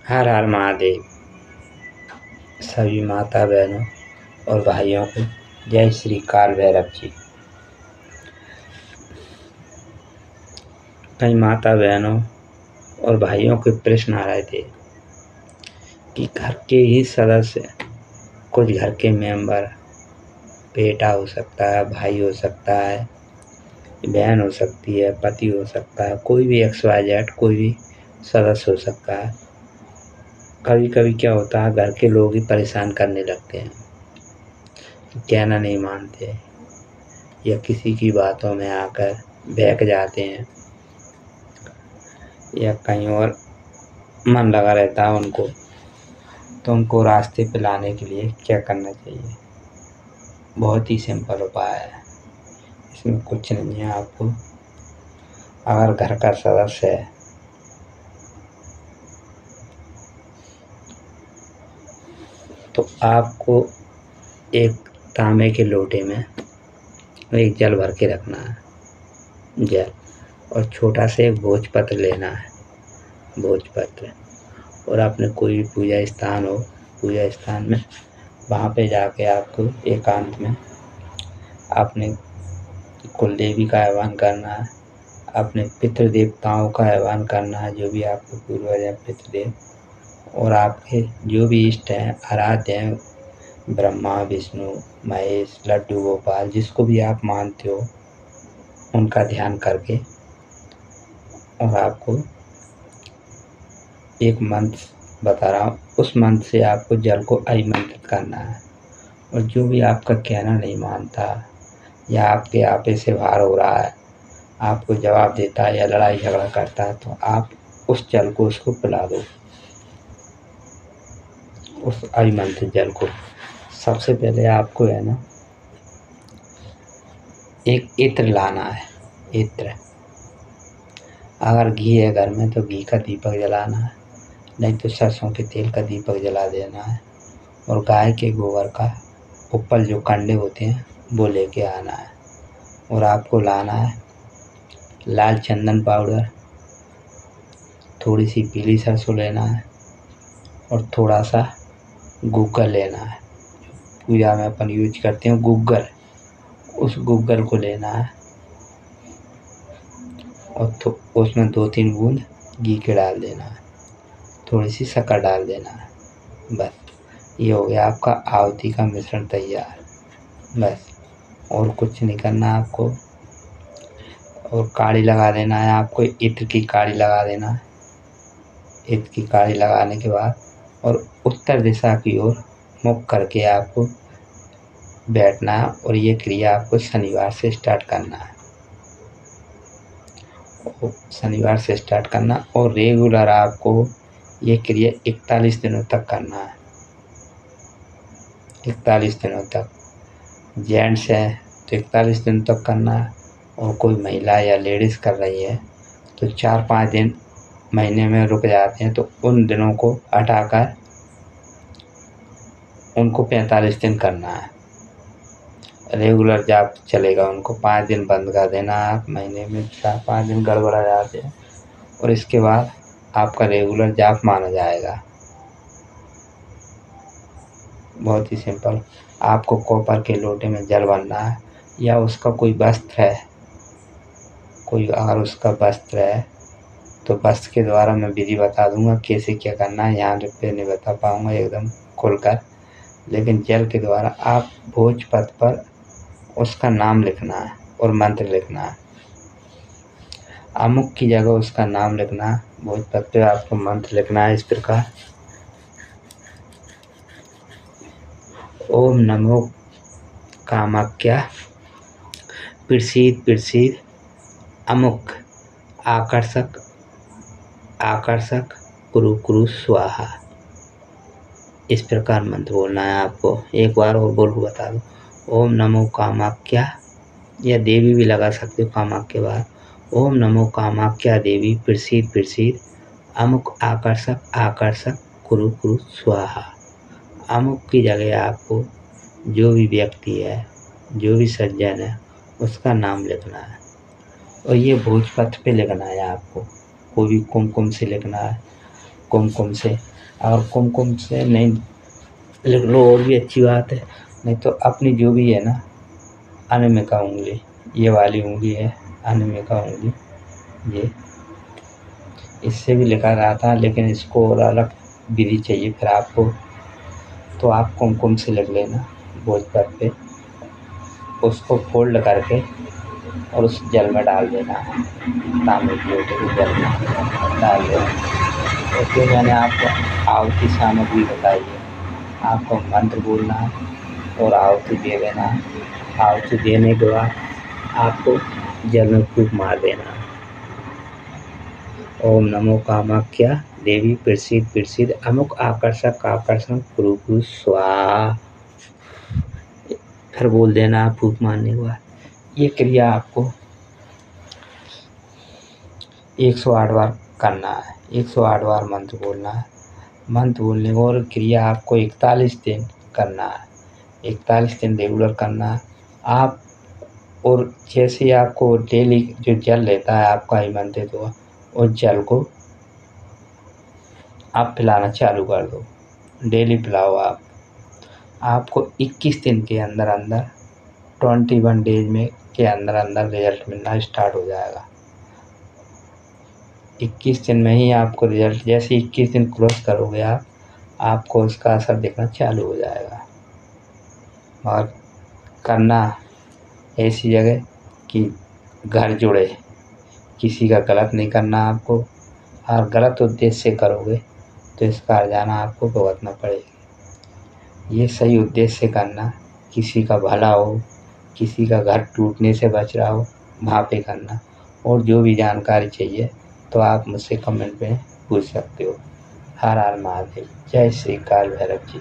हर हर महादेव। सभी माता बहनों और भाइयों को जय श्री काल भैरव जी। कई माता बहनों और भाइयों के प्रश्न आ रहे थे कि घर के ही सदस्य, कुछ घर के मेंबर, बेटा हो सकता है, भाई हो सकता है, बहन हो सकती है, पति हो सकता है, कोई भी XYZ कोई भी सदस्य हो सकता है। कभी कभी क्या होता है, घर के लोग ही परेशान करने लगते हैं, कहना नहीं मानते या किसी की बातों में आकर बहक जाते हैं या कहीं और मन लगा रहता है उनको। तो उनको रास्ते पे लाने के लिए क्या करना चाहिए? बहुत ही सिंपल उपाय है, इसमें कुछ नहीं है। आपको अगर घर का सदस्य है तो आपको एक तांबे के लोटे में एक जल भर के रखना है, जल, और छोटा से एक भोजपत्र लेना है, भोजपत्र, और आपने कोई भी पूजा स्थान हो, पूजा स्थान में वहाँ पे जाके आपको एकांत में अपने कुल देवी का आह्वान करना है, अपने पितृ देवताओं का आह्वान करना है, जो भी आपके पूर्वज हैं, पितृदेव, और आपके जो भी इष्ट हैं, आराध्य हैं, ब्रह्मा, विष्णु, महेश, लड्डू गोपाल, जिसको भी आप मानते हो, उनका ध्यान करके, और आपको एक मंत्र बता रहा हूँ, उस मंत्र से आपको जल को अभिमंत्रित करना है। और जो भी आपका कहना नहीं मानता या आपके आपे से बाहर हो रहा है, आपको जवाब देता है या लड़ाई झगड़ा करता है, तो आप उस जल को उसको पिला दो, उस अभिमंत्रित जल को। सबसे पहले आपको है ना, एक इत्र लाना है, इत्र। अगर घी है घर में तो घी का दीपक जलाना है, नहीं तो सरसों के तेल का दीपक जला देना है, और गाय के गोबर का ऊपर जो कंडे होते हैं वो लेके आना है। और आपको लाना है लाल चंदन पाउडर, थोड़ी सी पीली सरसों लेना है, और थोड़ा सा गूगल लेना है। पूजा में अपन यूज करते हैं गूगल, उस गूगल को लेना है, और उसमें 2-3 बूंद घी के डाल देना है, थोड़ी सी शक्कर डाल देना है। बस ये हो गया आपका आहुति का मिश्रण तैयार। बस और कुछ नहीं करना आपको। और काढ़ी लगा देना है आपको, इत्र की काढ़ी लगा देना है। इत्र की काढ़ी लगाने के बाद और उत्तर दिशा की ओर मुख करके आपको बैठना है, और ये क्रिया आपको शनिवार से स्टार्ट करना है। शनिवार से स्टार्ट करना, और रेगुलर आपको ये क्रिया 41 दिनों तक करना है। 41 दिनों तक। जेंट्स है तो 41 दिन तक करना है, और कोई महिला या लेडीज़ कर रही है तो 4-5 दिन महीने में रुक जाते हैं, तो उन दिनों को हटाकर उनको 45 दिन करना है। रेगुलर जाप चलेगा, उनको 5 दिन बंद कर देना है। आप महीने में 4-5 दिन गड़बड़ा जाते हैं, और इसके बाद आपका रेगुलर जाप माना जाएगा। बहुत ही सिंपल। आपको कॉपर के लोटे में जल भरना है, या उसका कोई वस्त्र है, कोई अगर उसका वस्त्र है तो वस्त्र के द्वारा मैं विधि बता दूंगा कैसे क्या करना है, यहाँ पे नहीं बता पाऊंगा एकदम खुलकर। लेकिन जल के द्वारा आप भोजपत्र पर उसका नाम लिखना है और मंत्र लिखना है। अमुक की जगह उसका नाम लिखना है, भोजपत्र पे आपको मंत्र लिखना है इस प्रकार: ओम नमो कामाख्या प्रसीद प्रसीद अमुक आकर्षक आकर्षक कुरु कुरु स्वाहा। इस प्रकार मंत्र बोलना है आपको। एक बार और बोल के बता दो: ओम नमो कामाख्या, या देवी भी लगा सकते हो कामाख्या के बाद। ओम नमो कामाख्या देवी प्रसीद प्रसीद अमुक आकर्षक आकर्षक कुरु कुरु स्वाहा। अमुक की जगह आपको जो भी व्यक्ति है, जो भी सज्जन है, उसका नाम लिखना है, और ये भोजपत्र पे लिखना है आपको। कोई भी कुमकुम से लिखना है, कुमकुम से और कुमकुम से नहीं लिख लो और भी अच्छी बात है, नहीं तो अपनी जो भी है ना अनामिका उंगली, ये वाली उंगली है अनामिका उंगली, ये इससे भी लिखा रहा था, लेकिन इसको और अलग विधि चाहिए फिर आपको, तो आप कुमकुम से लिख लेना भोजपत्र पे, उसको फोल्ड करके और उस जल में डाल देना है, तांबे के लोटे के जल में डाल देना। तो फिर मैंने आपको आहुति सामग्री बताई है, आपको मंत्र बोलना है और आहुति दे देना है। आहुति देने के बाद आपको जल में फूंक मार देना है। ओम नमो कामाख्या देवी प्रसिद्ध प्रसिद्ध अमुक आकर्षक आकर्षण कुरु कुरु स्वाहा, फिर बोल देना है फूंक मारने के बाद। ये क्रिया आपको 108 बार करना है, 108 बार मंत्र बोलना है। मंत्र बोलने और क्रिया आपको 41 दिन करना है, 41 दिन रेगुलर करना है आप। और जैसे आपको डेली जो जल रहता है आपका आमंत्रित हुआ, उस जल को आप पिलाना चालू कर दो, डेली पिलाओ आप। आपको 21 दिन के अंदर अंदर 21 डेज में के अंदर अंदर रिजल्ट मिलना स्टार्ट हो जाएगा। 21 दिन में ही आपको रिजल्ट, जैसे 21 दिन क्रॉस करोगे आपको उसका असर दिखना चालू हो जाएगा। और करना ऐसी जगह कि घर जुड़े, किसी का गलत नहीं करना आपको, और गलत उद्देश्य से करोगे तो इसका हर्जाना आपको भुगतना पड़ेगा। ये सही उद्देश्य से करना, किसी का भला हो, किसी का घर टूटने से बच रहा हो, वहाँ पे करना। और जो भी जानकारी चाहिए तो आप मुझसे कमेंट में पूछ सकते हो। हर हर महादेव, जय श्री काल भैरव जी।